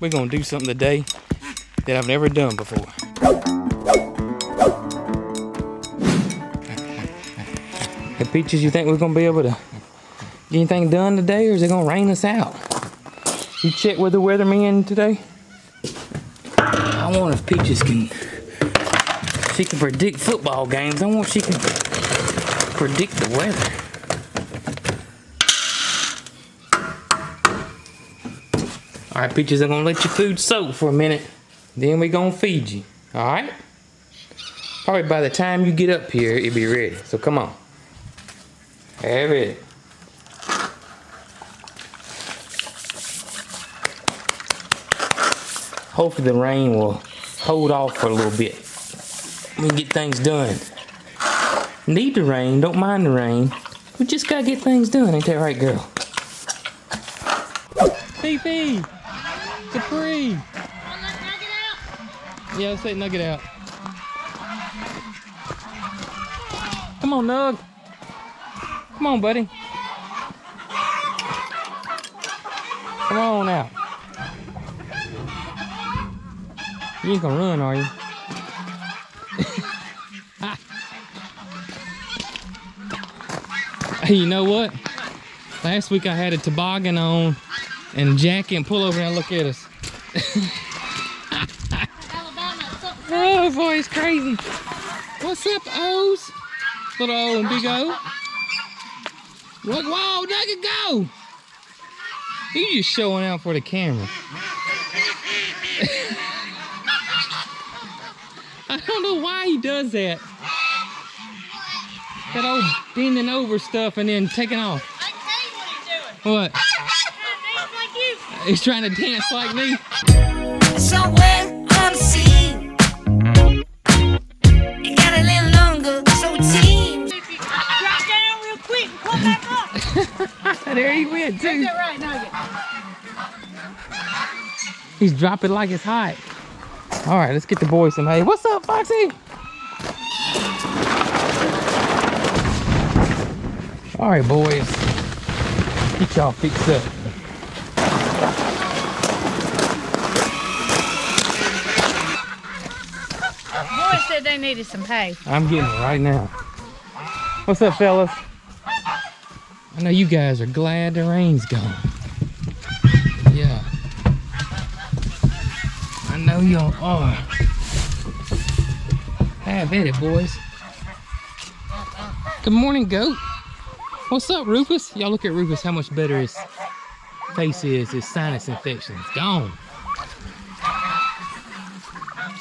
We're gonna do something today that I've never done before. Hey Peaches, you think we're gonna be able to get anything done today, or is it gonna rain us out? You check with the weatherman today? I wonder if Peaches can predict football games. I wonder if she can predict the weather. All right, Peaches, I'm gonna let your food soak for a minute. Then we're gonna feed you, all right? Probably by the time you get up here, it'll be ready. So come on. Have it. Hopefully the rain will hold off for a little bit. We can get things done. Need the rain, don't mind the rain. We just gotta get things done, ain't that right, girl? Fifi! Capri! Let Nugget out. Yeah, let's let Nugget out. Come on, Nug. Come on, buddy. Come on out. You ain't gonna run, are you? Hey, you know what? Last week I had a toboggan on and a jacket and pull over and look at us. Oh boy, it's crazy. What's up, O's? Little O and big O. What? Whoa, Nugget, go! You just showing out for the camera. I don't know why he does that. That old bending over stuff and then taking off. I can tell you what he's doing. What? He's trying to dance like me. Somewhere unseen. It got a little longer, so it seems. Drop down real quick and come back up. There he went too. Is that right, Nugget? He's dropping like it's hot. All right, let's get the boys some hay. What's up, Foxy? All right, boys. Get y'all fixed up. Boy said they needed some hay. I'm getting it right now. What's up, fellas? I know you guys are glad the rain's gone. Yeah. I know y'all are. Have at it, boys. Good morning, goat. What's up, Rufus? Y'all look at Rufus, how much better his face is. His sinus infection's gone.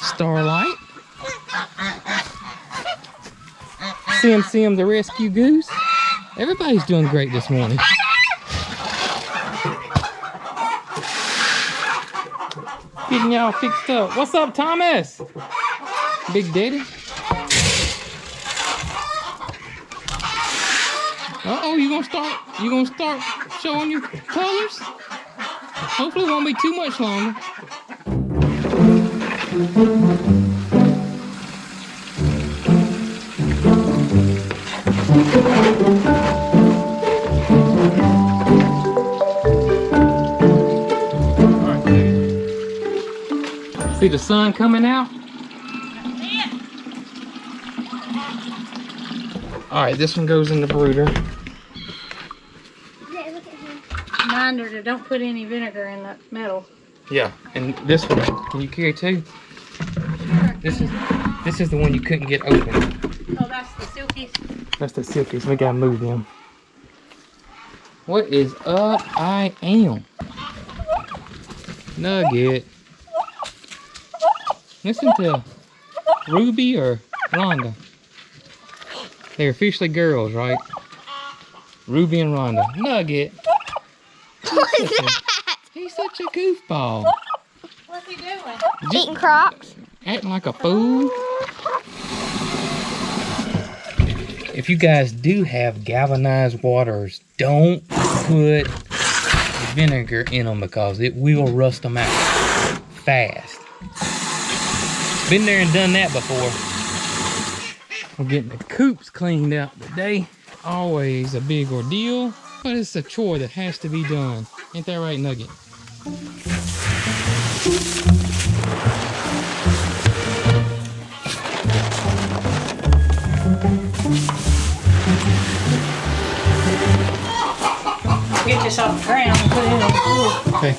Starlight. Sim the rescue goose. Everybody's doing great this morning. Getting y'all fixed up. What's up, Thomas? Big Daddy. Uh-oh, you gonna start showing your colors? Hopefully it won't be too much longer. See the sun coming out? All right, this one goes in the brooder. Remind her to don't put any vinegar in the metal. Yeah, and this one, can you carry two? This is the one you couldn't get open. Oh, that's the silkies. That's the silkies. We gotta move them. What is up? I am Nugget. Listen to Ruby or Rhonda. They're officially girls, right? Ruby and Rhonda. Nugget. What is that? He's such a goofball. What's he doing? Eating crocs. Acting like a fool. If you guys do have galvanized waters, don't put vinegar in them because it will rust them out fast. Been there and done that before. We're getting the coops cleaned out today. Always a big ordeal, but it's a chore that has to be done. Ain't that right, Nugget? Get this off the ground and put it in the pool. Okay.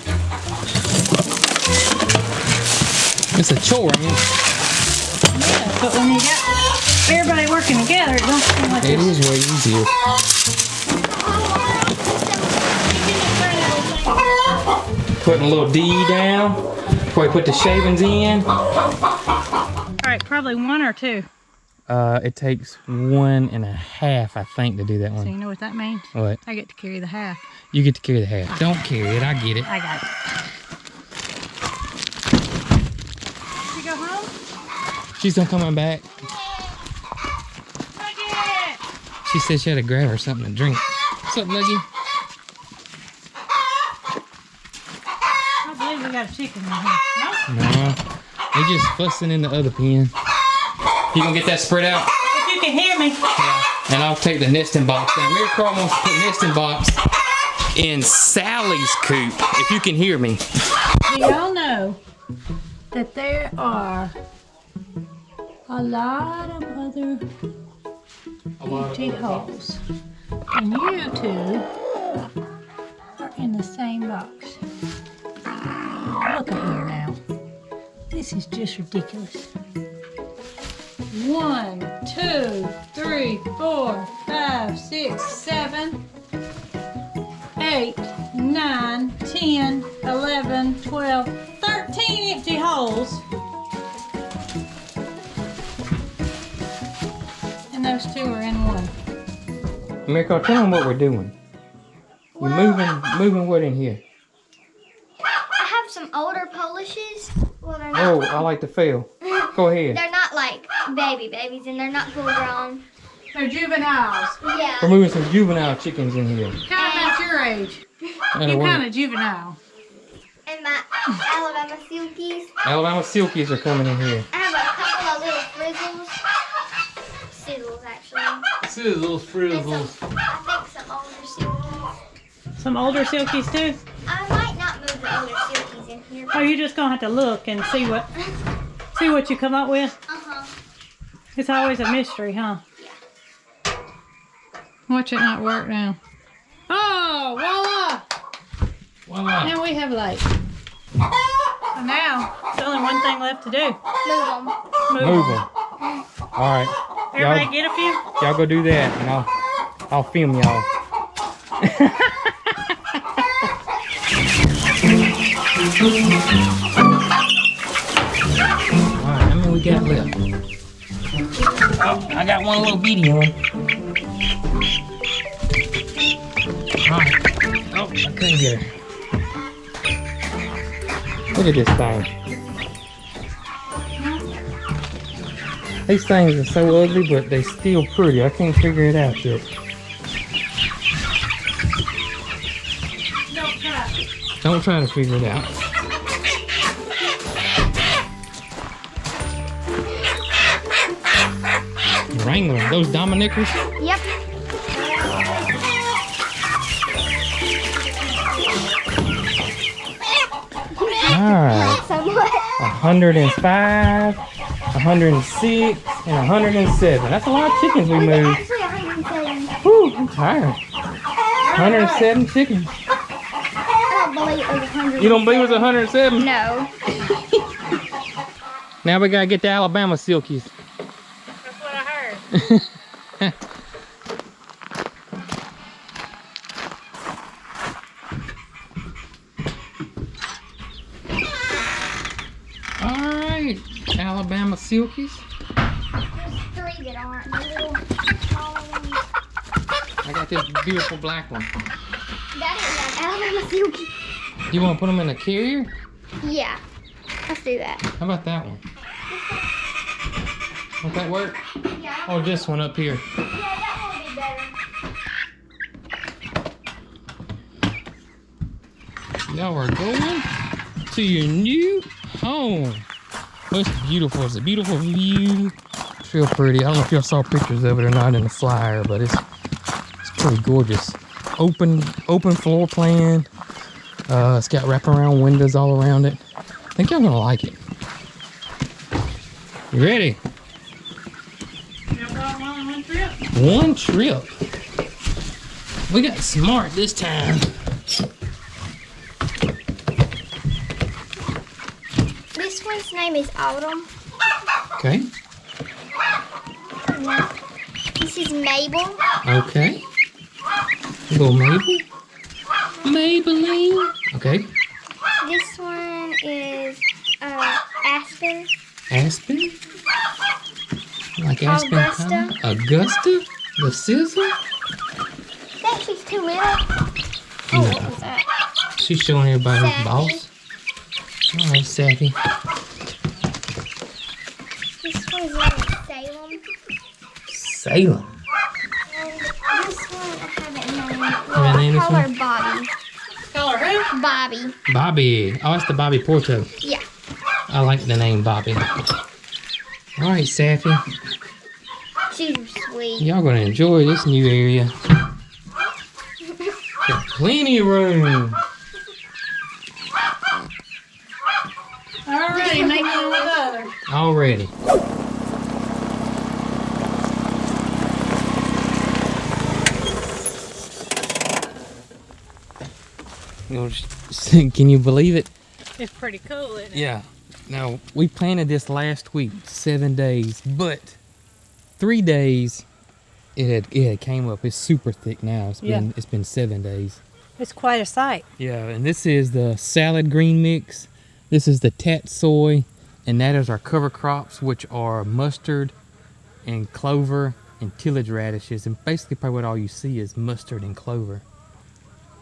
It's a chore, I mean. Yeah, but when you got everybody working together, it don't seem like It is way easier. Putting a little D down before we put the shavings in. Alright, probably 1 or 2. It takes 1.5, I think, to do that So you one. know what that means? What? I get to carry the half. You get to carry the half. Don't carry it, I get it. I got it. You go home? She's not coming back. Nugget! She said she had to grab her something to drink. What's up, Nuggie? I believe we got a chicken in here. No? No, they just fussing in the other pen. You gonna get that spread out? If you can hear me. And I'll take the nesting box down. Mary Carl wants to put nesting box in Sally's coop, if you can hear me. Do y'all know that there are a lot of other empty holes? And you two are in the same box. Look at here now. This is just ridiculous. 1, 2, 3, 4, 5, 6, 7, 8, 9, 10, 11, 12, 13 empty holes. And those 2 are in one. Mary Carl, tell them what we're doing. We're moving what in here? I have some older Polishes. Well, they're not. Oh, I like to fail. Go ahead. They're not like babies, and they're not full grown. They're juveniles. Yeah. We're moving some juvenile chickens in here. Kind of about your age. That'll You're work. kind of juvenile. And my Alabama silkies. Alabama silkies are coming in here. I have a couple of little frizzles. Sizzles, actually. Sizzles, And some, I think some older silkies. Some older silkies too? I might not move the older silkies in here. Or you just gonna have to look and see what you come up with? Uh-huh. It's always a mystery, huh? Watch it not work now. Oh, voila! Voila. Now we have light. So now, there's only one thing left to do. Move them. Move them. All right. Everybody get a few? Y'all go do that, and I'll film y'all. Alright, how many we got left? Oh, I got one little bitty one. Alright. Oh, I couldn't get her. Look at this thing. These things are so ugly, but they still pretty. I can't figure it out yet. Don't try to figure it out. Wrangling, those Dominickers? Yep. Alright. Somewhat. 105, 106, and 107. That's a lot of chickens we moved. Actually, 107. Whew, I'm tired. 107 chickens. I don't believe it was 100. You don't believe it was 107? No. Now we gotta get the Alabama silkies. That's what I heard. Alright, Alabama silkies. There's 3 that aren't. The little smaller ones. I got this beautiful black one. That is an Alabama silky. You wanna put them in a carrier? Yeah. Let's do that. How about that one? Won't that work? Yeah. Or this one up here? Yeah, that one would be better. Y'all are going to your new home. Oh, it's beautiful. It's a beautiful view. It's real pretty. I don't know if y'all saw pictures of it or not in the flyer, but it's pretty gorgeous. Open floor plan. It's got wraparound windows all around it. think y'all gonna like it. You ready? One trip. We got smart this time. This one's name is Autumn. Okay. This is Mabel. Okay. Little Mabel. Maybelline. Okay. This one is Aspen. Aspen. Like Aspen. Augusta. Augusta. The sizzle. I think she's too little. Oh, what was that? She's showing everybody who's Sappy. boss. All right, Sappy. This one's name is Salem. Salem. And this one I haven't named. Haven't named I this call her one? Bobby. Call her who? Bobby. Bobby. Oh, it's the Bobby Porto. Yeah. I like the name Bobby. All right, Sappy. She's sweet. Y'all gonna enjoy this new area. Got plenty of room. Alrighty, make one with the other. Already. Can you believe it? It's pretty cool, isn't it? Yeah. Now, we planted this last week, 7 days, but 3 days it had came up. It's super thick now. It's been 7 days. It's quite a sight. Yeah, and this is the salad green mix. This is the tatsoi, and that is our cover crops, which are mustard and clover and tillage radishes. And basically, probably what all you see is mustard and clover.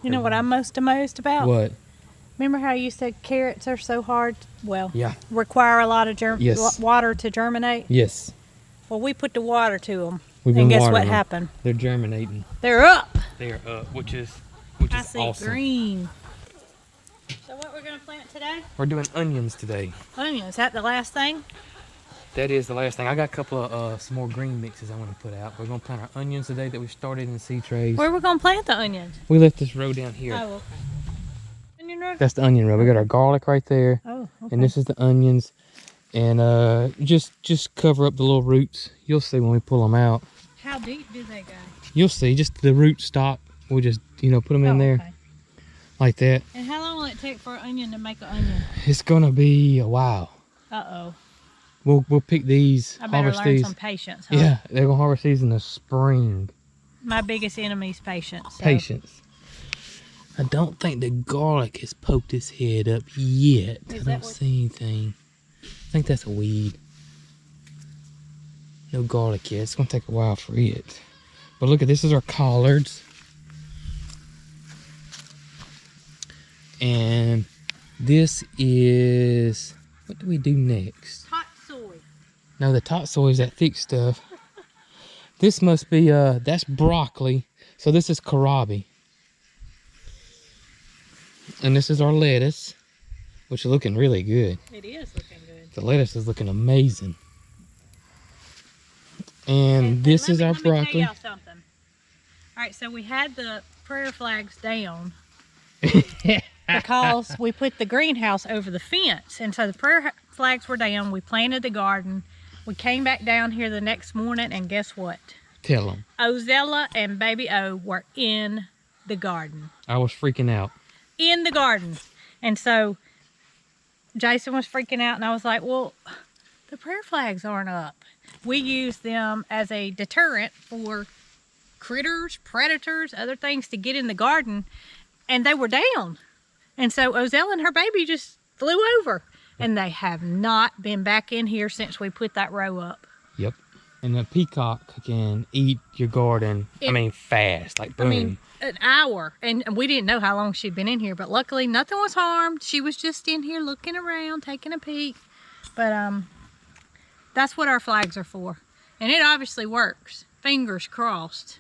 You know what I'm most amazed about? What? Remember how you said carrots are so hard? Well, Yeah. require a lot of Yes. water to germinate. Yes. Well, we put the water to them, We've and been guess what watering them. happened? They're germinating. They're up. They are up, which is I see awesome. green. So what we're gonna plant today? We're doing onions today. Onions. Is that the last thing? That is the last thing. I got a couple of some more green mixes I want to put out. We're gonna plant our onions today that we started in seed trays. Where are we gonna plant the onions? We left this row down here. Oh, okay. Onion row? That's the onion row. We got our garlic right there, Oh, okay. and this is the onions. And just cover up the little roots. You'll see when we pull them out. How deep do they go? You'll see. Just the root stock. We'll just put them in there Okay. like that. And how long will it take for an onion to make an onion? It's gonna be a while. Uh-oh. We'll pick these. I better harvest learn these. some patience, huh? Yeah, they're gonna harvest these in the spring. My biggest enemy is patience. So. Patience. I don't think the garlic has poked his head up yet. I Is that don't what- see anything. I think that's a weed. No garlic yet. It's gonna take a while for it. But look at this is our collards. And this is, what do we do next? Hot soy. No, the top soy is that thick stuff. This must be, that's broccoli. So this is kohlrabi. And this is our lettuce, which is looking really good. It is looking good. The lettuce is looking amazing. And this is our let me tell broccoli. y'all something. All right, so we had the prayer flags down because we put the greenhouse over the fence. And so the prayer flags were down. We planted the garden. We came back down here the next morning, and guess what? Tell them. Ozella and Baby O were in the garden. I was freaking out. In the garden. And so Jason was freaking out, and I was like, well, the prayer flags aren't up. We use them as a deterrent for critters, predators, other things to get in the garden, and they were down. And so Ozella and her baby just flew over, and they have not been back in here since we put that row up. Yep. And the peacock can eat your garden, fast, like boom. An hour, and we didn't know how long she'd been in here, but luckily nothing was harmed. She was just in here looking around, taking a peek. But that's what our flags are for, and it obviously works. Fingers crossed.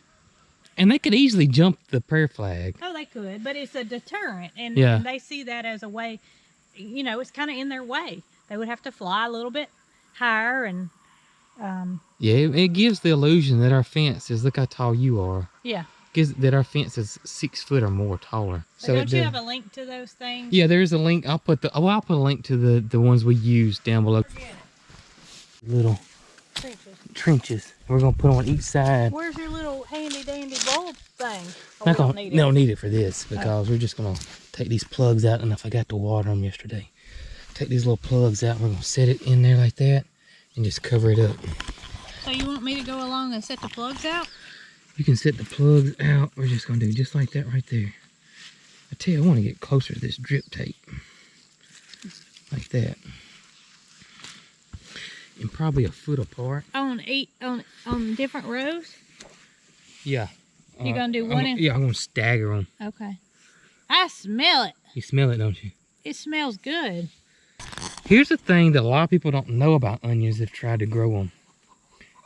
And they could easily jump the prayer flag. Oh, they could, but it's a deterrent, and, Yeah. and they see that as a way, it's kind of in their way. They would have to fly a little bit higher, and Yeah, it gives the illusion that our fence is, look how tall you are. yeah. Because that our fence is 6 foot or more taller. So don't you have a link to those things? Yeah, there's a link. I'll put a link to the ones we use down below. Little trenches. We're gonna put them on each side. Where's your little handy dandy bulb thing? Oh, Not gonna, we don't need it for this because we're just gonna take these plugs out, and I forgot to water them yesterday. Take these little plugs out. We're gonna set it in there like that and just cover it up. So you want me to go along and set the plugs out? You can set the plugs out. We're just gonna do just like that right there. I tell you, I want to get closer to this drip tape, like that, and probably a foot apart. On different rows. Yeah. You're gonna do one? Yeah, I'm gonna stagger them. Okay. I smell it. You smell it, don't you? It smells good. Here's the thing that a lot of people don't know about onions that have tried to grow them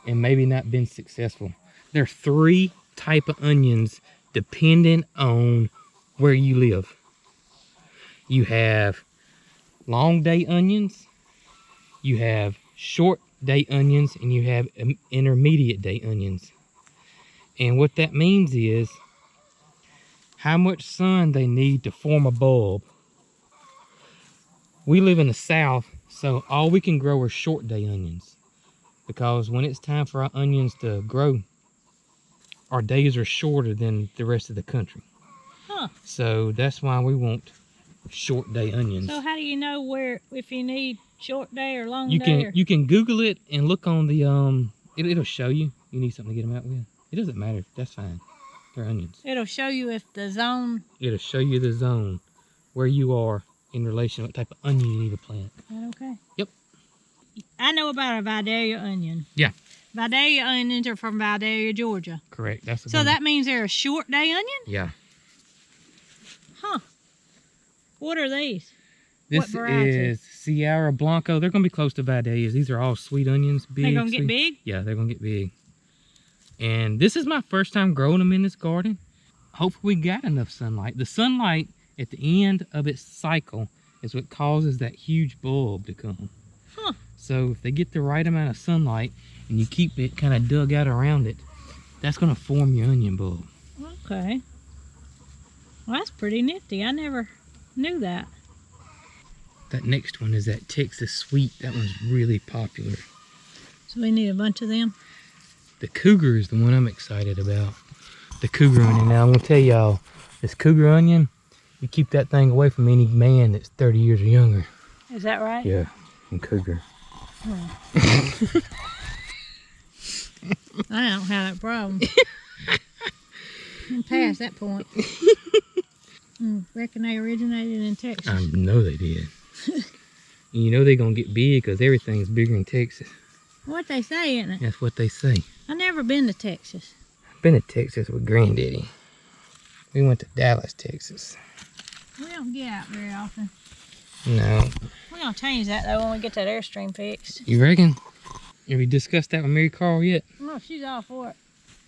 and maybe not been successful. There are 3 types of onions depending on where you live. You have long day onions, you have short day onions, and you have intermediate day onions. And what that means is how much sun they need to form a bulb. We live in the south, so all we can grow are short day onions, because when it's time for our onions to grow, our days are shorter than the rest of the country. Huh. So that's why we want short day onions. So how do you know where, if you need short day or long You day? can you can Google it and look on the it'll show you. You need something to get them out with. It doesn't matter. That's fine. They're onions. It'll show you if the zone. It'll show you the zone where you are in relation to what type of onion you need to plant. Is that okay? Yep. I know about a Vidalia onion. Yeah. Vidalia onions are from Vidalia, Georgia. Correct. That's the So one. that means they're a short day onion? Yeah. Huh. What are these? This What variety? is Sierra Blanco. They're gonna be close to Vidalias. These are all sweet onions. Big. They're gonna get sweet. big? Yeah, they're gonna get big. And this is my first time growing them in this garden. Hopefully we got enough sunlight. The sunlight at the end of its cycle is what causes that huge bulb to come. Huh. So if they get the right amount of sunlight and you keep it kind of dug out around it, that's gonna form your onion bulb. Okay. Well, that's pretty nifty. I never knew that. That next one is that Texas Sweet. That one's really popular. So we need a bunch of them. The Cougar is the one I'm excited about. The Cougar onion. Now I'm gonna tell y'all, this Cougar onion, you keep that thing away from any man that's 30 years or younger. Is that right? Yeah, and Cougar. I don't have that problem. I'm past that point. Reckon they originated in Texas. I know they did. And you know they're gonna get big because everything's bigger in Texas. What they say, isn't it? That's what they say. I never been to Texas. I've been to Texas with Granddaddy. We went to Dallas, Texas. We don't get out very often. No. We're gonna change that though when we get that Airstream fixed. You reckon? Have we discussed that with Mary Carl yet? No, she's all for it.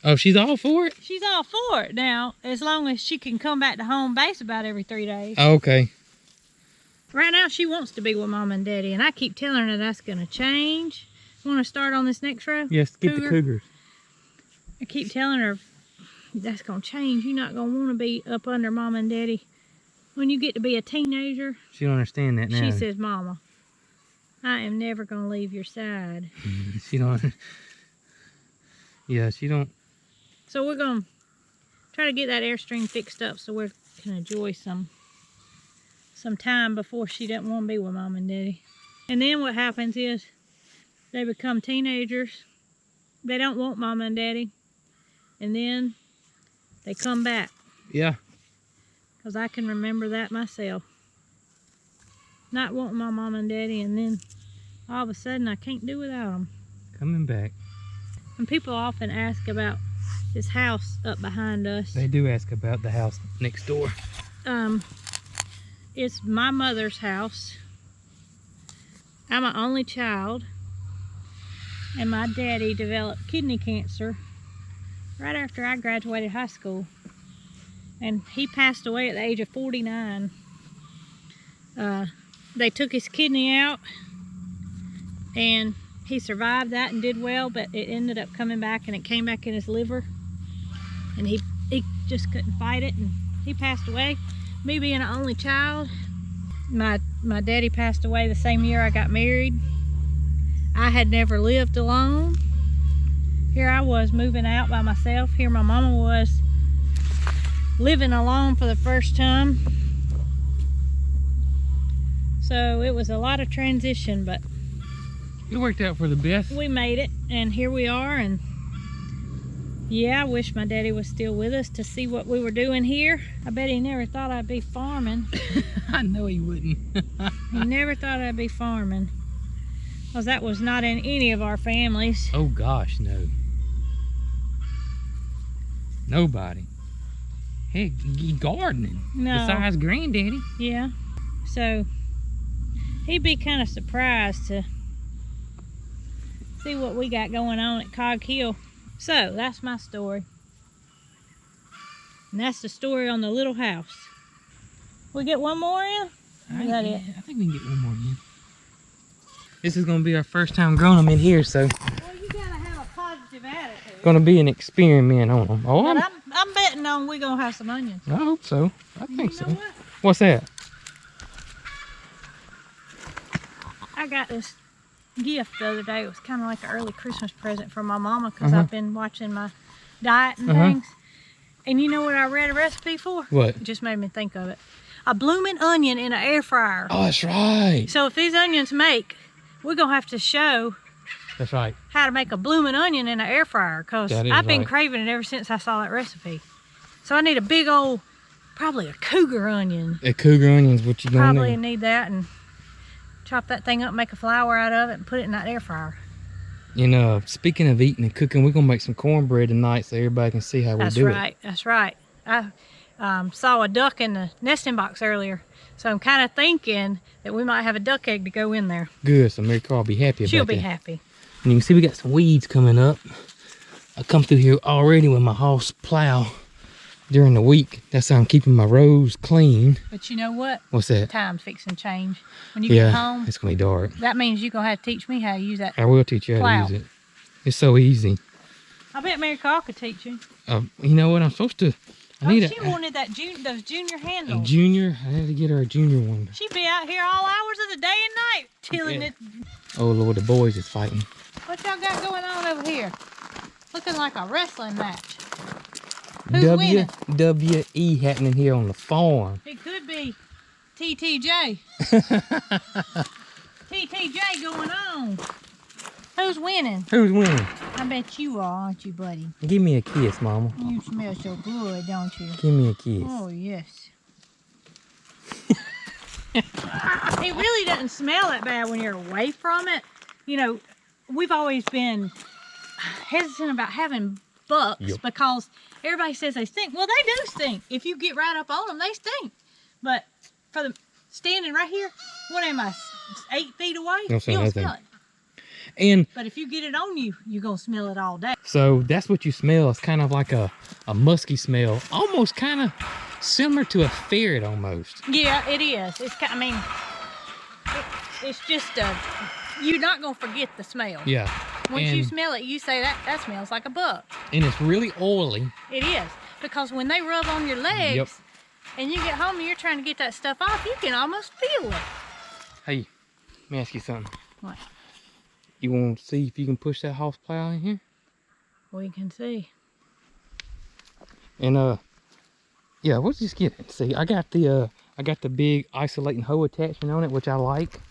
Oh, she's all for it? She's all for it now, as long as she can come back to home base about every 3 days. Oh, okay. Right now, she wants to be with Mom and Daddy, and I keep telling her that's gonna change. Want to start on this next row? Yes, get the Cougars. I keep telling her that's gonna change. You're not gonna want to be up under Mom and Daddy when you get to be a teenager. She don't understand that now. She says, "Mama, I am never gonna leave your side." She don't. Yeah, she don't. So we're gonna try to get that Airstream fixed up so we can enjoy some time before she doesn't want to be with Mom and Daddy. And then what happens is they become teenagers. They don't want Mom and Daddy. And then they come back. Yeah. Because I can remember that myself. Not wanting my Mom and Daddy, and then all of a sudden I can't do without them. Coming back. And people often ask about this house up behind us. They do ask about the house next door. It's my mother's house. I'm an only child. And my daddy developed kidney cancer right after I graduated high school. And he passed away at the age of 49. They took his kidney out and he survived that and did well, but it ended up coming back and it came back in his liver. And he just couldn't fight it, and he passed away. Me being an only child, my daddy passed away the same year I got married. I had never lived alone. Here I was moving out by myself. Here my mama was living alone for the first time. So it was a lot of transition, but It worked out for the best. we made it, and here we are. And yeah, I wish my daddy was still with us to see what we were doing here. I bet he never thought I'd be farming. I know he wouldn't. He never thought I'd be farming, because that was not in any of our families. Oh gosh, no. Nobody. Heck, gardening. No. Besides granddaddy. Yeah. So he'd be kind of surprised to see what we got going on at Cog Hill. So that's my story. And that's the story on the little house. We get one more in? Or is that it? I think we can get one more in. This is gonna be our first time growing them in here, so Well, you gotta have a positive attitude. gonna be an experiment on them. Oh, But I'm betting on we're gonna have some onions. I hope so. I And think you so. know what? What's that? I got this gift the other day. It was kind of like an early Christmas present from my mama, because Uh-huh. I've been watching my diet and Uh-huh. things. And you know what I read a recipe for? What? It just made me think of it. A blooming onion in an air fryer. Oh, that's right. So if these onions make, we're going to have to show That's right. how to make a blooming onion in an air fryer, because That is I've been right. craving it ever since I saw that recipe. So I need a big old, probably a cougar onion. A cougar onion's what you gonna Probably need. need that, and chop that thing up, make a flour out of it, and put it in that air fryer. And speaking of eating and cooking, we're gonna make some cornbread tonight so everybody can see how we That's do right. That's right. I saw a duck in the nesting box earlier, so I'm kind of thinking that we might have a duck egg to go in there. it. Good. So Mary Carl will be happy about She'll be that. happy. And you can see we got some weeds coming up. I come through here already with my horse plow during the week. That's how I'm keeping my rows clean. But you know what? What's that? Time's fixing to change. When you Yeah, get home, it's gonna be dark. that means you're going to have to teach me how to use that. I will teach you how Plow. to use it. It's so easy. I bet Mary Carl could teach you. You know what? I'm supposed to. I need She wanted that those junior a handles. junior. I had to get her a junior one. She'd be out here all hours of the day and night tilling Yeah. it. Oh Lord, the boys is fighting. What y'all got going on over here? Looking like a wrestling match. Who's winning? WWE happening here on the farm. It could be TTJ. TTJ going on. Who's winning? Who's winning? I bet you are, aren't you, buddy? Give me a kiss, Mama. You smell so good, don't you? Give me a kiss. Oh, yes. It really doesn't smell that bad when you're away from it. You know, we've always been hesitant about having bucks Yep. because everybody says they stink. Well, they do stink. If you get right up on them, they stink. But for the standing right here, what am I, 8 feet away? Don't say You don't nothing. smell it. And But if you get it on you, you're going to smell it all day. so that's what you smell. It's kind of like a musky smell. Almost kind of similar to a ferret almost. Yeah, it is. It's kind. I mean, it's just you're not gonna forget the smell. Yeah. Once you and, smell it, you say that smells like a buck. and it's really oily. It is, because when they rub on your legs, Yep. and you get home and you're trying to get that stuff off, you can almost feel it. Hey, let me ask you something. What? You want to see if you can push that horse plow in here? We can see. And yeah, we'll just get it. See, I got the big isolating hoe attachment on it, which I like.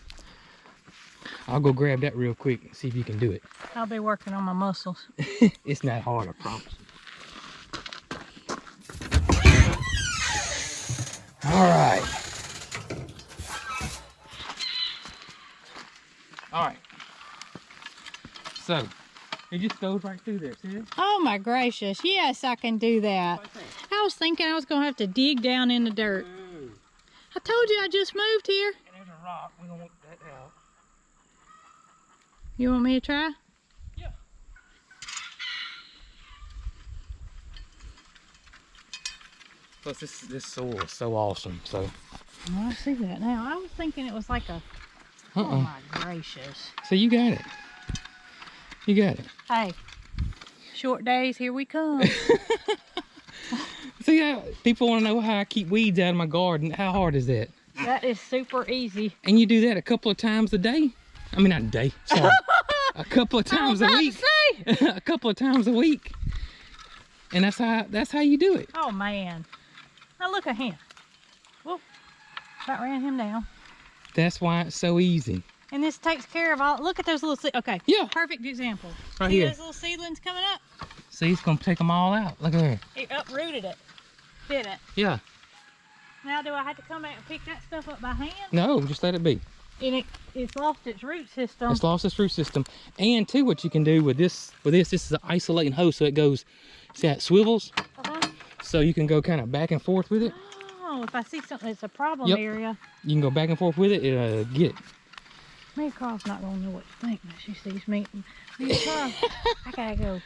I'll go grab that real quick and see if you can do it. I'll be working on my muscles. It's not hard, I promise. All right. All right. So, it just goes right through there, see it? Oh my gracious! Yes, I can do that. I was thinking I was gonna have to dig down in the dirt. I told you I just moved here. And there's a rock. We're gonna work that out. You want me to try? Yeah. Plus, this soil is so awesome. So, Oh, I see that now. I was thinking it was like a. Oh my gracious! So you got it. You got it. Hey, short days, here we come. See how people want to know how I keep weeds out of my garden. How hard is that? That is super easy. And you do that a couple of times a day? I mean, not a day, sorry. A couple of times a week. A couple of times a week. And that's how you do it. Oh man. Now look at him. Whoop. About ran him down. That's why it's so easy. And this takes care of all. Look at those little okay. Yeah. Perfect example. Right See here. those little seedlings coming up? See, it's gonna take them all out. Look at there. It uprooted it. Didn't it? Yeah. Now do I have to come out and pick that stuff up by hand? No, just let it be. And it's lost its root system. It's lost its root system. And too, what you can do with this is an isolating hose, so it goes, see how it swivels? So you can go kind of back and forth with it. Oh, if I see something that's a problem Yep. area. You can go back and forth with it, it'll get it. Mary Carl's not gonna know what to think when she sees me. Mary Carl, I gotta go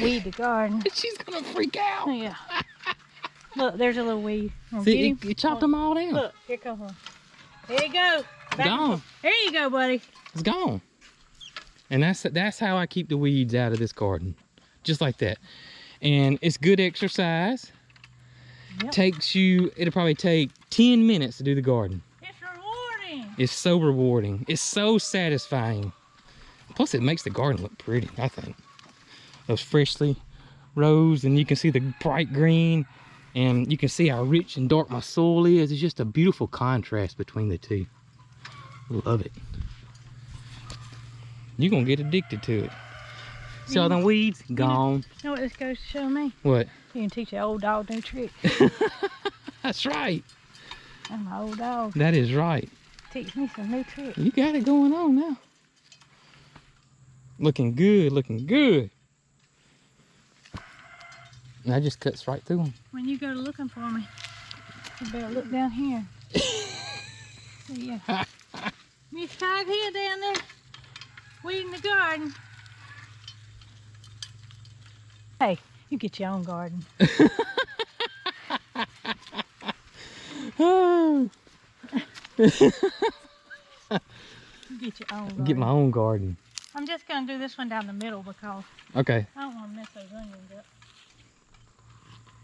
weed the garden. She's gonna freak out. Yeah. Look, there's a little weed. See, it chopped them all down. Look, here comes one. There you go. Back Gone. there you go, buddy. It's gone. And that's how I keep the weeds out of this garden. Just like that. And it's good exercise. Yep. It'll probably take 10 minutes to do the garden. It's rewarding. It's so rewarding. It's so satisfying. Plus it makes the garden look pretty, I think. Those freshly rose, and you can see the bright green, and you can see how rich and dark my soil is. It's just a beautiful contrast between the two. Love it. You're gonna get addicted to it. See all them weeds? Gone. You know what this goes to show me? What? You can teach an old dog new tricks. That's right. I'm an old dog. That is right. Teach me some new tricks. You got it going on now. Looking good, looking good. And that just cuts right through them. When you go looking for me, you better look down here. Yeah. Miss Cog Hill down there, weeding the garden. Hey, you get your own garden. Oh. You get your own garden. Get my own garden. I'm just gonna do this one down the middle because Okay. I don't want to mess those onions up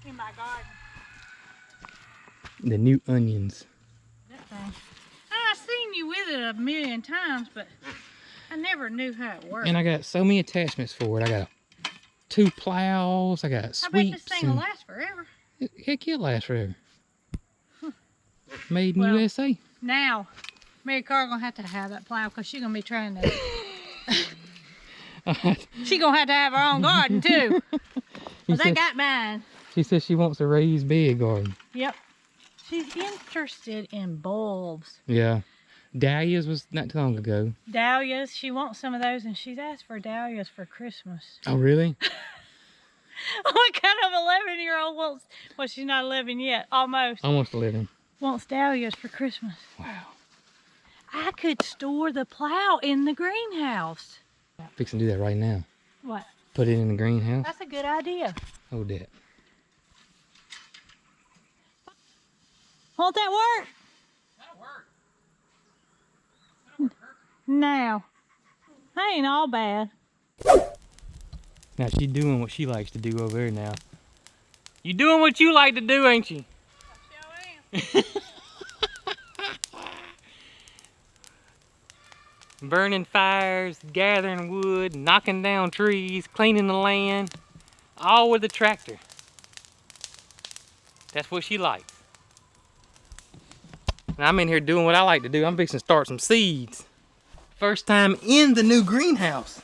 in my garden. The new onions. That thing. I've seen you with it a million times, but I never knew how it worked. And I got so many attachments for it. I got 2 plows. I got I bet sweeps. this thing will last forever. Heck, it'll last forever. Made in Well, USA. Now, Mary Carl gonna have that plow because she's gonna be trying to. She gonna have to have her own garden too. Well, they got mine. She says she wants a raised bed garden. Yep. She's interested in bulbs. Yeah. Dahlias was not too long ago. Dahlias. She wants some of those, and she's asked for dahlias for Christmas. Oh, really? What kind of 11-year-old wants? Well, she's not 11 yet. Almost. Almost 11. Wants dahlias for Christmas. Wow. I could store the plow in the greenhouse. Fixing to do that right now. What? Put it in the greenhouse. That's a good idea. Hold that. Won't that work? That'll work. Now, that ain't all bad. Now she's doing what she likes to do over there now. You doing what you like to do, ain't you? I sure am. Burning fires, gathering wood, knocking down trees, cleaning the land, all with a tractor. That's what she likes. And I'm in here doing what I like to do. I'm fixing to start some seeds. First time in the new greenhouse.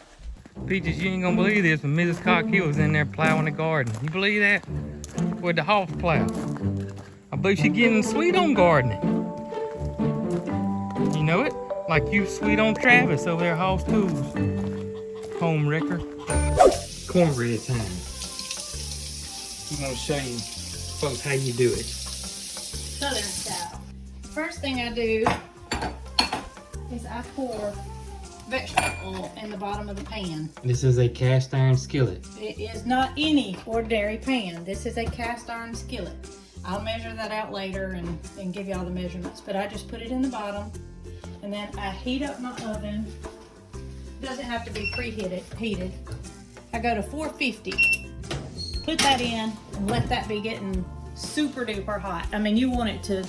Peaches, you ain't gonna believe this, but Mrs. Cog Hill was in there plowing the garden. You believe that? With the half plow. I believe she's getting sweet on gardening. You know it? Like you sweet on Travis over there at Hall's Tools. Home wrecker. Cornbread time. I'm gonna show you folks how you do it. Southern style. First thing I do is I pour vegetable oil in the bottom of the pan. This is a cast iron skillet. It is not any ordinary pan. This is a cast iron skillet. I'll measure that out later and give you all the measurements, but I just put it in the bottom and then I heat up my oven. Doesn't have to be preheated. I go to 450 put that in and let that be getting super duper hot. I mean, you want it to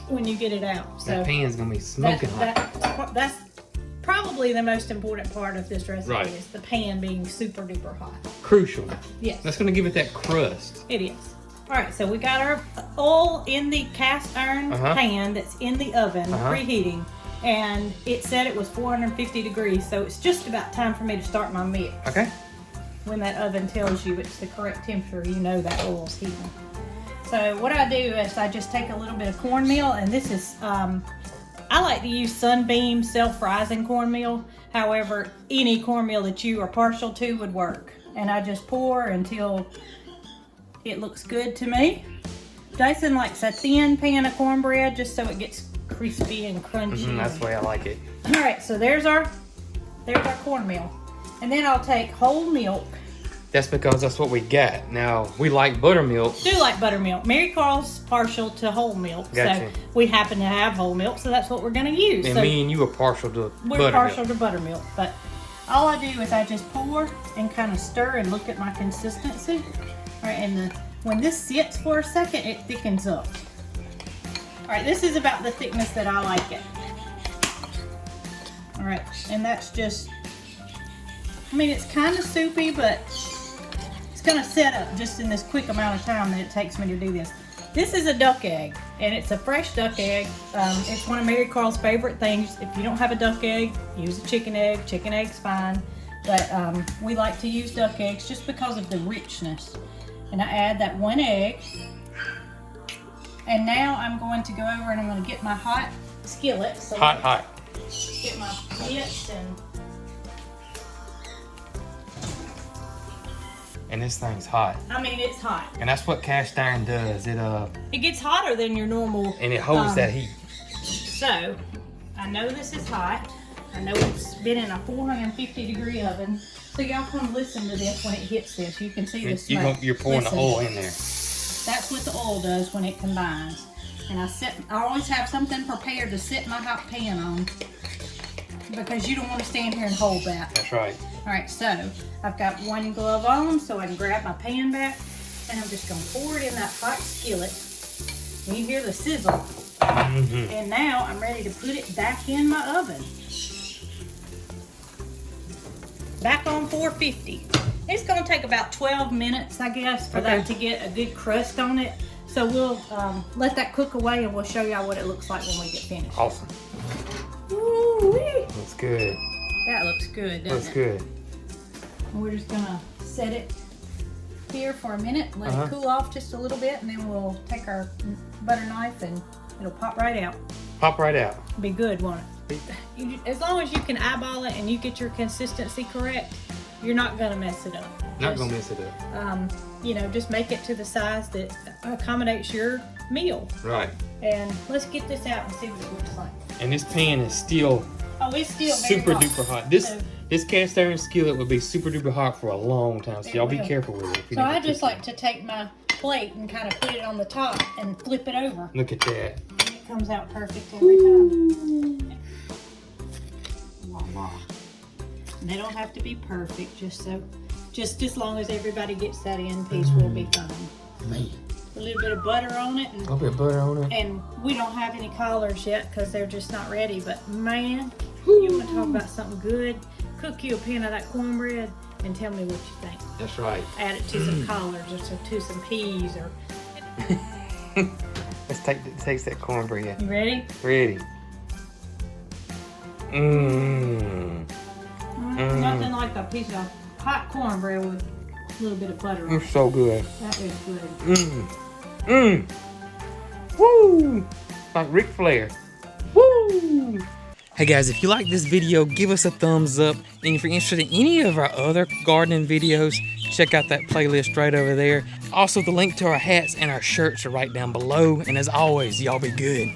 when you get it out. So That pan's gonna be smoking hot. that's probably the most important part of this recipe Right. is the pan being super duper hot. Crucial. Yes, That's gonna give it that crust. it is. All right, so we got our oil in the cast iron pan that's in the oven, preheating, and it said it was 450 degrees, so it's just about time for me to start my mix. Okay. When that oven tells you it's the correct temperature, you know that oil's heating. So what I do is I just take a little bit of cornmeal, and this is, I like to use Sunbeam self-rising cornmeal. However, any cornmeal that you are partial to would work. And I just pour until it looks good to me. Jason likes a thin pan of cornbread just so it gets crispy and crunchy. That's the way I like it. All right, so there's our cornmeal. And then I'll take whole milk. That's because that's what we got. Now, we like buttermilk. Do like buttermilk. Mary Carl's partial to whole milk. Gotcha. So we happen to have whole milk, so that's what we're gonna use. And So me and you are partial to we're buttermilk. partial to buttermilk, but all I do is I just pour and kind of stir and look at my consistency. All right, and when this sits for a second, it thickens up. All right, this is about the thickness that I like it. All right, and that's just, I mean, it's kind of soupy, but it's gonna set up just in this quick amount of time that it takes me to do this. This is a duck egg, and it's a fresh duck egg. It's one of Mary Carl's favorite things. If you don't have a duck egg, use a chicken egg. Chicken egg's fine, but we like to use duck eggs just because of the richness. And I add that one egg. And now I'm going to go over and I'm going to get my hot skillet. So Hot. get my bits And this thing's hot. I mean, it's hot. And that's what cast iron does. It gets hotter than your normal. And it holds that heat. So, I know this is hot. I know it's been in a 450 degree oven. So y'all come listen to this when it hits this. You can see the smoke. You're pouring Listen. the oil in there. That's what the oil does when it combines. And I always have something prepared to set my hot pan on because you don't want to stand here and hold that. That's right. All right, so I've got one glove on so I can grab my pan back, and I'm just gonna pour it in that hot skillet. And you hear the sizzle. And now I'm ready to put it back in my oven. Back on 450. It's gonna take about 12 minutes, I guess, for that to get a good crust on it. So we'll let that cook away, and we'll show y'all what it looks like when we get finished. Awesome. Woo-wee. Looks good. That looks good, doesn't Looks it? good. And we're just gonna set it here for a minute, let it cool off just a little bit, and then we'll take our butter knife and it'll pop right out. Pop right out. Be good, won't it? As long as you can eyeball it and you get your consistency correct, you're not gonna mess it up. Not gonna mess it up. You know, just make it to the size that accommodates your meal. Right. And let's get this out and see what it looks like. And this pan is still Oh, it's still very super hot. duper hot. So- This cast iron skillet will be super duper hot for a long time, so It y'all be will. careful with it. if you So need I to just cook like to take my plate and kind of put it on the top and flip it over. it. Look at that. And it comes out perfect every time. Voila. And they don't have to be perfect, just as long as everybody gets that in piece, we'll be fine. Man. A little bit of butter on it, A little bit of butter on it. and we don't have any collars yet because they're just not ready. But man, you want to talk about something good? Cook you a pan of that cornbread and tell me what you think. That's right. Add it to some collards or to some peas or. Let's taste that cornbread. You ready? Ready. Mmm. Nothing like a piece of hot cornbread with a little bit of butter on it. It's so good. That is good. Mmm. Mmm. Woo! Like Ric Flair. Woo! Hey guys, if you like this video, give us a thumbs up. And if you're interested in any of our other gardening videos, check out that playlist right over there. Also, the link to our hats and our shirts are right down below. And as always, y'all be good.